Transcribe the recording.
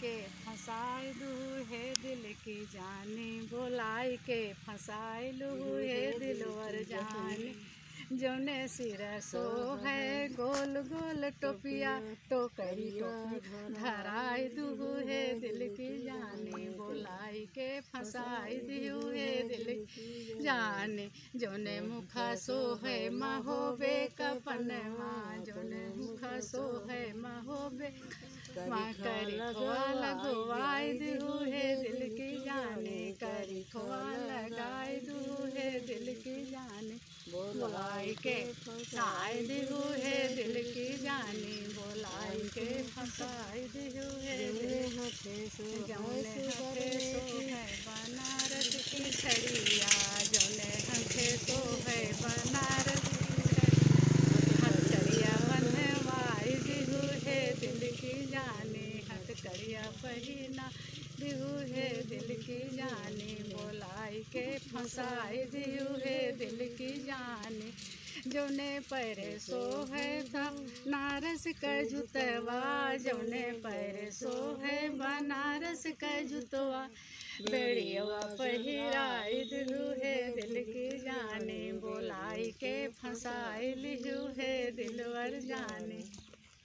के फंसाइलू है दिल की जानी, बोलाई के फंसाइलू है दिलवर जानी। जौने सिर सो है गोल गोल टोपिया, टोकरी टोपी धराई दू है दिल की जानी, बोलाई के फंसाई दू है दिल की जानी। जौने मुखा सो है महोबे कपनवा, जौने मुखा सो है महोबे माँ करी खोआ लगवाई दू है दिल की जानी, करी खोआ लगाई दू है दिल की जानी, बोलाई के फंसाई दू है दिल की जानी, बोलाई के फंसाई दू है दिल जौने हथे सो है बनारस की छड़िया, जौने हथे सो है बनारस हथकड़िया बनवाई दू है दिल की जानी, हथकड़िया पहिना दू है दिल की जानी, बोलाई के फंसाई दू है दिल की जानी। जौने पैरे सो है बनारस का जुतवा, जौने पैरे सो है बनारस का जुतवा, बेड़िया पहिराई दू है दिल की जानी, बोलाई के फंसाई दू है दिलवर जानी।